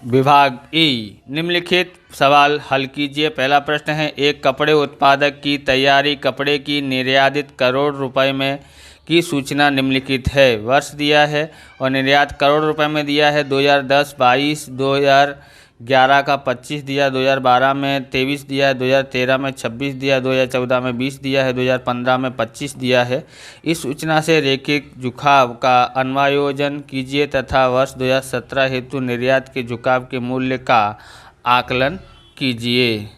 विभाग ई निम्नलिखित सवाल हल कीजिए। पहला प्रश्न है, एक कपड़े उत्पादक की तैयारी कपड़े की निर्यात करोड़ रुपए में की सूचना निम्नलिखित है। वर्ष दिया है और निर्यात करोड़ रुपए में दिया है 2010-22, 2011 का 25 दिया, 2012 में 23 दिया है, 2013 में 26 दिया, 2014 में 20 दिया है, 2015 में 25 दिया है। इस सूचना से रैखिक झुकाव का अन्वयोजन कीजिए तथा वर्ष 2017 हेतु निर्यात के झुकाव के मूल्य का आकलन कीजिए।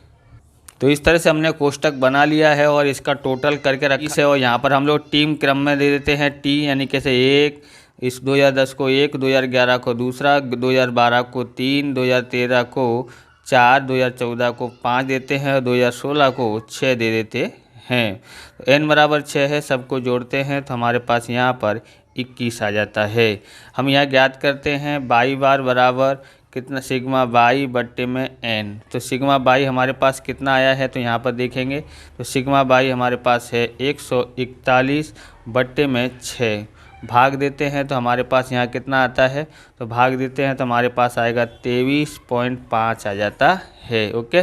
तो इस तरह से हमने कोष्टक बना लिया है और इसका टोटल करके रखा है और यहाँ पर हम लोग टीम क्रम में दे देते हैं। टी यानी कैसे एक, इस 2010 को एक, 2011 को दूसरा, 2012 को 3, 2013 को 4, 2014 को 5 देते हैं और 2016 को 6 दे देते हैं। तो n बराबर 6 है, सबको जोड़ते हैं तो हमारे पास यहाँ पर 21 आ जाता है। हम यहाँ ज्ञात करते हैं बाई बार बराबर कितना, सिग्मा बाई बट्टे में n। तो सिग्मा बाई हमारे पास कितना आया है तो यहाँ पर देखेंगे तो सिग्मा बाई हमारे पास है 141 बट्टे में 6। भाग देते हैं तो हमारे पास यहाँ कितना आता है, तो भाग देते हैं तो हमारे पास आएगा 23.5 आ जाता है। ओके,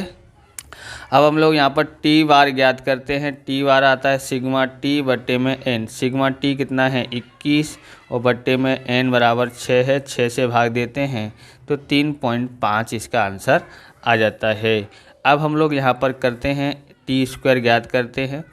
अब हम लोग यहाँ पर टी बार ज्ञात करते हैं। टी बार आता है सिग्मा टी बट्टे में n। सिग्मा टी कितना है 21 और बट्टे में n बराबर 6 है। 6 से भाग देते हैं तो 3.5 इसका आंसर आ जाता है। अब हम लोग यहाँ पर करते हैं टी स्क्वायर ज्ञात करते हैं।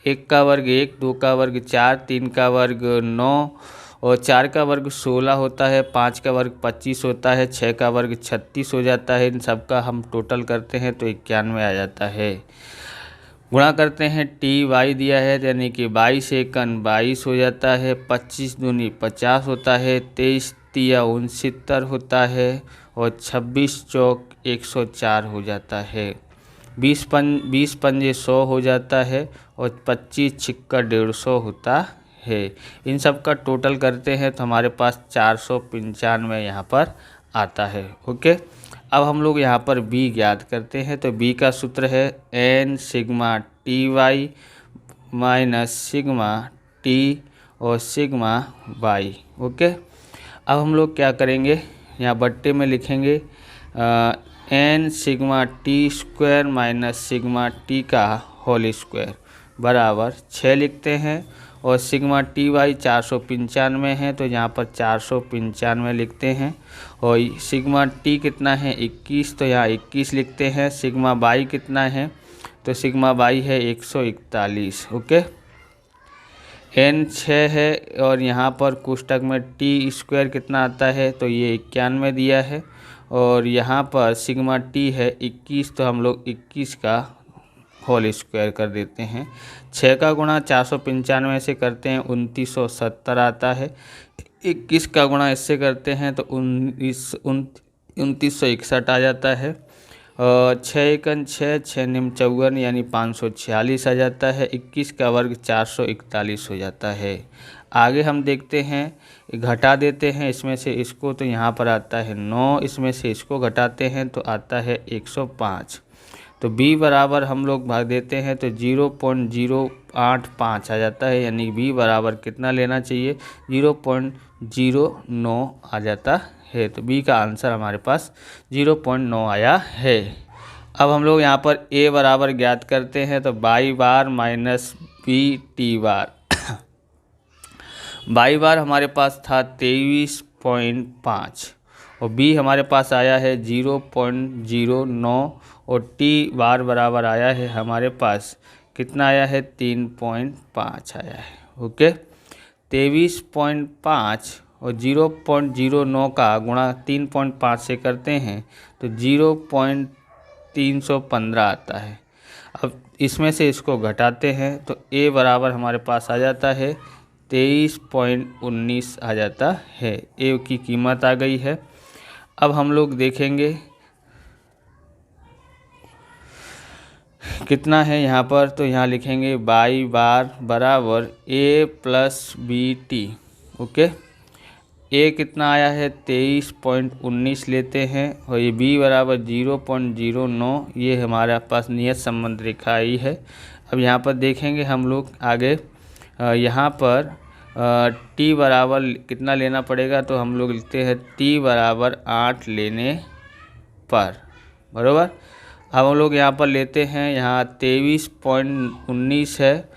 1 का वर्ग 1, 2 का वर्ग 4, 3 का वर्ग 9 और 4 का वर्ग 16 होता है, 5 का वर्ग 25 होता है, 6 का वर्ग 36 हो जाता है। इन सब का हम टोटल करते हैं तो 91 आ जाता है। गुणा करते हैं टी वाई दिया है यानी कि 22 एकन 22 हो जाता है, 25 दूनी 50 होता है, 23 तिया 69 होता है और 26 चौक 104 हो जाता है। 20 पंजे 100 हो जाता है और 25 छिक्का 150 होता है। इन सब का टोटल करते हैं तो हमारे पास 495 यहाँ पर आता है। ओके, अब हम लोग यहाँ पर b ज्ञात करते हैं। तो b का सूत्र है n sigma T Y minus sigma T और सिग्मा वाई। ओके, अब हम लोग क्या करेंगे, यहाँ बट्टे में लिखेंगे n sigma T square minus sigma T का होल स्क्वायर बराबर 6 लिखते हैं और सिग्मा टी वाई 495 है तो यहाँ पर 495 लिखते हैं और सिग्मा टी कितना है 21 तो यहाँ 21 लिखते हैं। सिग्मा बाई कितना है तो सिग्मा बाई है 141। ओके, n 6 है और यहाँ पर कोष्टक में टी स्क्वायर कितना आता है तो ये 91 दिया है और यहाँ पर सिग्मा टी है 21 तो हम लोग 21 का होल स्क्वायर कर देते हैं। 6 का गुणा 495 से करते हैं 2970 आता है। 21 का गुणा इससे करते हैं तो 2961 आ जाता है और 6 एकन 6, 6 निम 54 यानी 546 आ जाता है। 21 का वर्ग 441 हो जाता है। आगे हम देखते हैं, घटा देते हैं इसमें से इसको तो यहाँ पर आता है 9, इसमें से इसको घटाते हैं तो आता है 105। तो b बराबर हम लोग भाग देते हैं तो 0.085 आ जाता है यानी b बराबर कितना लेना चाहिए 0.09 आ जाता है। तो b का आंसर हमारे पास 0.9 आया है। अब हम लोग यहाँ पर a बराबर ज्ञात करते हैं तो y bar minus b t bar. Y bar हमारे पास था 23.5 और b हमारे पास आया है 0.09 और t बार बराबर आया है हमारे पास कितना आया है 3.5 आया है। ओके, 23.5 और 0.09 का गुणा 3.5 से करते हैं तो 0.315 आता है। अब इसमें से इसको घटाते हैं तो a बराबर हमारे पास आ जाता है 23.19 आ जाता है। a की कीमत आ गई है। अब हम लोग देखेंगे कितना है यहाँ पर, तो यहाँ लिखेंगे बाई बार बराबर a plus B T. Okay, a कितना आया है 23.19 लेते हैं और ये b बराबर 0.09, ये हमारे पास नियत संबंध रेखा आई है। अब यहाँ पर देखेंगे हम लोग आगे, यहाँ पर t बराबर कितना लेना पड़ेगा तो हम लोग लिखते हैं t बराबर 8 लेने पर, बराबर। अब हम लोग यहाँ पर लेते हैं, यहाँ 23.19 है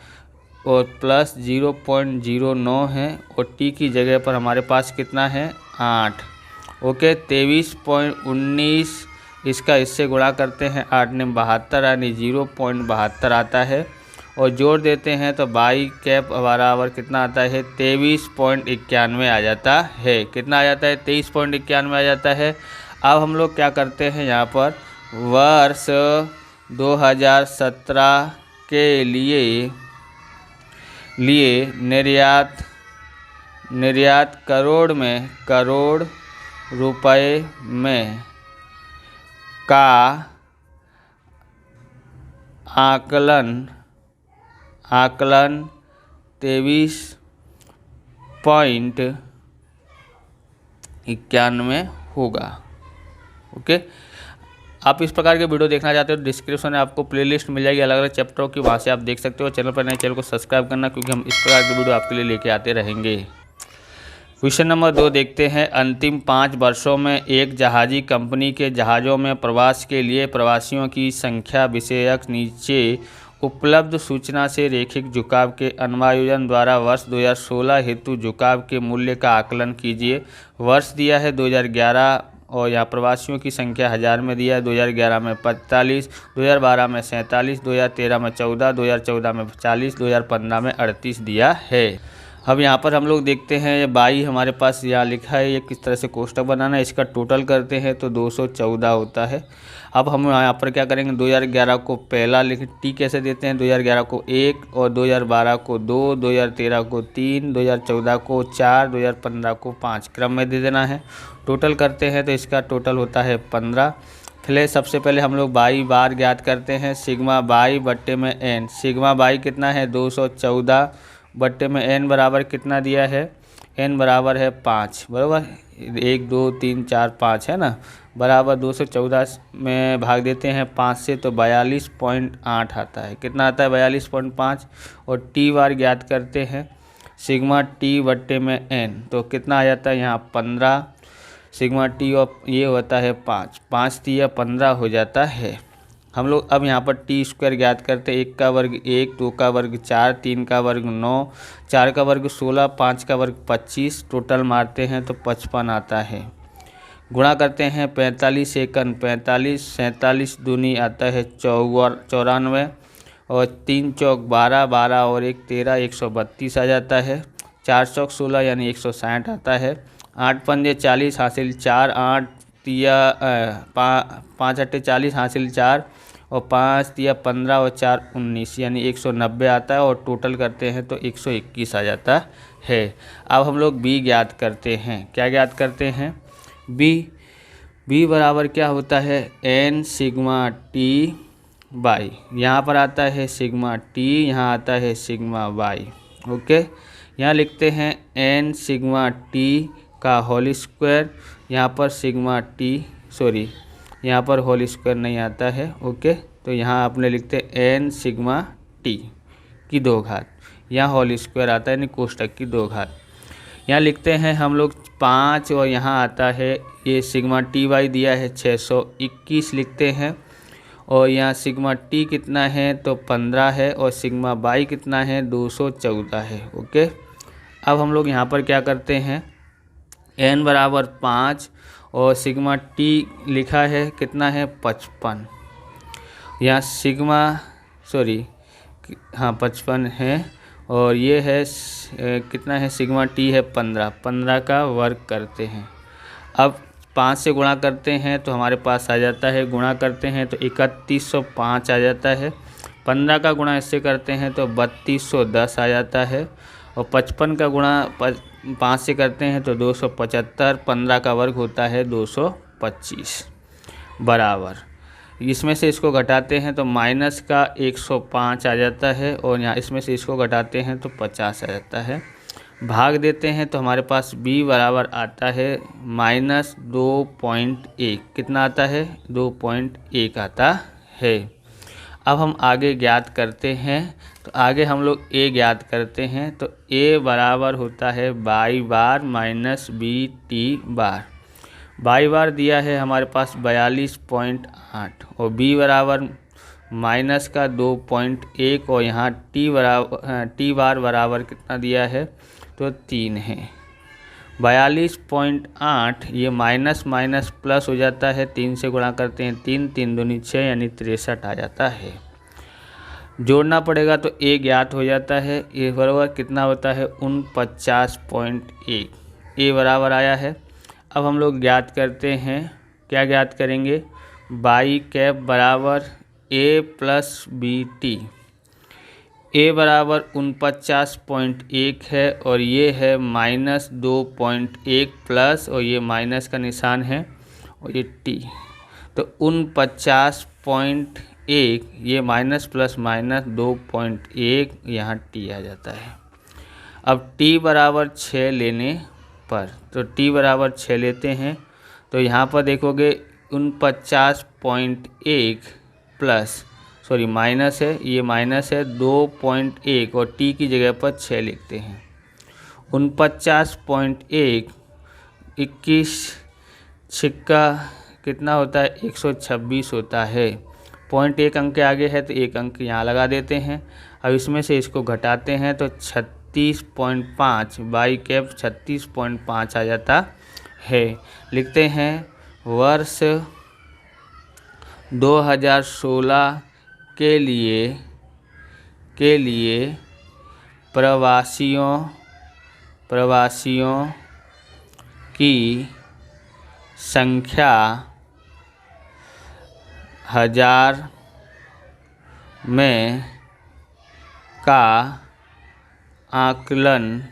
और प्लस 0.09 है और टी की जगह पर हमारे पास कितना है 8। ओके, 23.19 इसका इससे गुणा करते हैं 8 ने 72 यानी 0.72 आता है और जोड़ देते हैं तो बाई कैप बराबर कितना आता है 23.91 आ जाता है। कितना आ जाता है 23.91 आ जाता है। अब हम लोग क्या करते हैं, यहाँ पर वर्ष 2017 के लिए निर्यात करोड़ रुपए में का आकलन 23.91 होगा। ओके, आप इस प्रकार के वीडियो देखना चाहते हो तो डिस्क्रिप्शन में आपको प्लेलिस्ट मिल जाएगी अलग अलग चैप्टरों की, वहाँ से आप देख सकते हो। चैनल पर नए चैनल को सब्सक्राइब करना, क्योंकि हम इस प्रकार के वीडियो आपके लिए लेके आते रहेंगे। क्वेश्चन नंबर 2 देखते हैं। अंतिम 5 वर्षों में एक जहाजी कंपनी के जहाज़ों में प्रवास के लिए प्रवासियों की संख्या विषयक नीचे उपलब्ध सूचना से रैखिक झुकाव के अनुमायोजन द्वारा वर्ष 2016 हेतु झुकाव के मूल्य का आकलन कीजिए। वर्ष दिया है 2011 और यहाँ प्रवासियों की संख्या 1000 में दिया है। 2011 में 45, 2012 में 47, 2013 में 14, 2014 में 40, 2015 में 38 दिया है। अब यहाँ पर हम लोग देखते हैं ये 22 हमारे पास यहाँ लिखा है, ये किस तरह से कोष्टक बनाना है। इसका टोटल करते हैं तो 214 होता है। अब हम यहाँ पर क्या करेंगे, 2011 को पहला लिख टी कैसे देते हैं, 2011 को 1 और 2012 को 2, 2013 को 3, 2014 को 4, 2015 को 5 क्रम में दे देना है। टोटल करते हैं तो इसका टोटल होता है 15। फिर सबसे पहले हम लोग बाई बार ज्ञात करते हैं, सिग्मा बाई बट्टे में एन। सिग्मा बाई कितना है 214 बट्टे में एन बराबर कितना दिया है, एन बराबर है 5, बराबर 1 2 3 4 5 है ना, बराबर 214 में भाग देते हैं 5 से तो 42.8 आता है। कितना आता है 42.5। और टी बार ज्ञात करते हैं, सिग्मा टी बट्टे में एन, तो कितना आ जाता है यहाँ 15 सिग्मा टी और ये होता है 5, 5 दिया 15 हो जाता है। हम लोग अब यहाँ पर टी स्क्वायर ज्ञात करते हैं, 1 का वर्ग 1, 2 का वर्ग 4, 3 का वर्ग 9, 4 का वर्ग 16, 5 का वर्ग 25, टोटल मारते हैं तो 55 आता है। गुणा करते हैं 45 एकन 45, 47 दूनी आता है 94 और 3 चौक 12, 12 और 1 13, 132 आ जाता है। 4 चौक 16 यानी 160 आता है। 8 पंजे 40 हासिल 4, 8 तिया 5 अट्ठे 40 हासिल 4 और 5 तिया 15 और 4 19 यानी 190 आता है। और टोटल करते हैं तो 121 आ जाता है। अब हम लोग बी ज्ञात करते हैं। क्या ज्ञात करते हैं, बी बराबर क्या होता है एन सिग्मा टी बाई, यहाँ पर आता है सिग्मा टी, यहाँ आता है सिग्मा बाई। ओके, यहाँ लिखते हैं एन सिग्मा टी का होल स्क्वायर, यहाँ पर सिग्मा टी यहाँ पर होल स्क्वायर नहीं आता है। ओके, तो यहाँ आपने लिखते एन सिग्मा टी की 2 घात, यहाँ होल स्क्वायर आता है यानी कोष्टक की 2 घात। यहाँ लिखते हैं हम लोग 5 और यहाँ आता है ये सिग्मा टी वाई दिया है 621 लिखते हैं। और यहाँ सिग्मा टी कितना है तो 15 है और सिग्मा बाई कितना है 214 है। ओके, अब हम लोग यहाँ पर क्या करते हैं, एन बराबर 5 और सिग्मा टी लिखा है कितना है 55, यहाँ सिग्मा 55 है और ये है कितना है सिग्मा टी है 15 का वर्ग करते हैं। अब 5 से गुणा करते हैं तो हमारे पास आ जाता है, गुणा करते हैं तो 3105 आ जाता है। 15 का गुणा इससे करते हैं तो 3210 आ जाता है। और 55 का गुणा 5 से करते हैं तो 275, 15 का वर्ग होता है 225 बराबर, इसमें से इसको घटाते हैं तो माइनस का 105 आ जाता है और यहाँ इसमें से इसको घटाते हैं तो 50 आ जाता है। भाग देते हैं तो हमारे पास b बराबर आता है -2.1, कितना आता है 2.1 आता है। अब हम आगे ज्ञात करते हैं, तो आगे हम लोग a ज्ञात करते हैं तो a बराबर होता है y bar minus b t bar y bar दिया है हमारे पास 42.8 और बी बराबर माइनस का 2.1 और यहाँ टी बार बराबर कितना दिया है तो 3 है। 42.8 ये माइनस माइनस प्लस हो जाता है, 3 से गुणा करते हैं 3, 3 दूनी 6 यानी 63 आ जाता है। जोड़ना पड़ेगा तो ए ज्ञात हो जाता है, ए बराबर कितना होता है 49.1, ए बराबर आया है। अब हम लोग ज्ञात करते हैं, क्या ज्ञात करेंगे, बाई कैप बराबर ए प्लस बी टी। ए बराबर 49.1 है और ये है -2.1 प्लस और ये माइनस का निशान है और ये टी, तो 49.1 ये माइनस प्लस माइनस 2.1 यहाँ टी आ जाता है। अब टी बराबर 6 लेने पर, तो टी बराबर 6 लेते हैं तो यहाँ पर देखोगे 49.1 प्लस सॉरी माइनस है, ये माइनस है 2.1 और टी की जगह पर 6 लिखते हैं। 49.1 21 छिक्का कितना होता है 126 होता है। 0.1 अंक के आगे है तो 1 अंक यहाँ लगा देते हैं। अब इसमें से इसको घटाते हैं तो 36.5 बाई कैप 36.5 आ जाता है। लिखते हैं वर्ष 2016 के लिए प्रवासियों की संख्या 1000 में का आकलन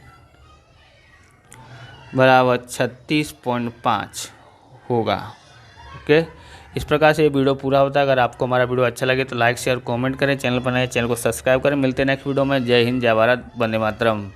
बराबर 36.5 होगा। ओके, इस प्रकार से ये वीडियो पूरा होता है। अगर आपको हमारा वीडियो अच्छा लगे तो लाइक शेयर कमेंट करें, चैनल पर नए चैनल को सब्सक्राइब करें। मिलते हैं नेक्स्ट वीडियो में। जय हिंद, जय भारत, वंदे मातरम।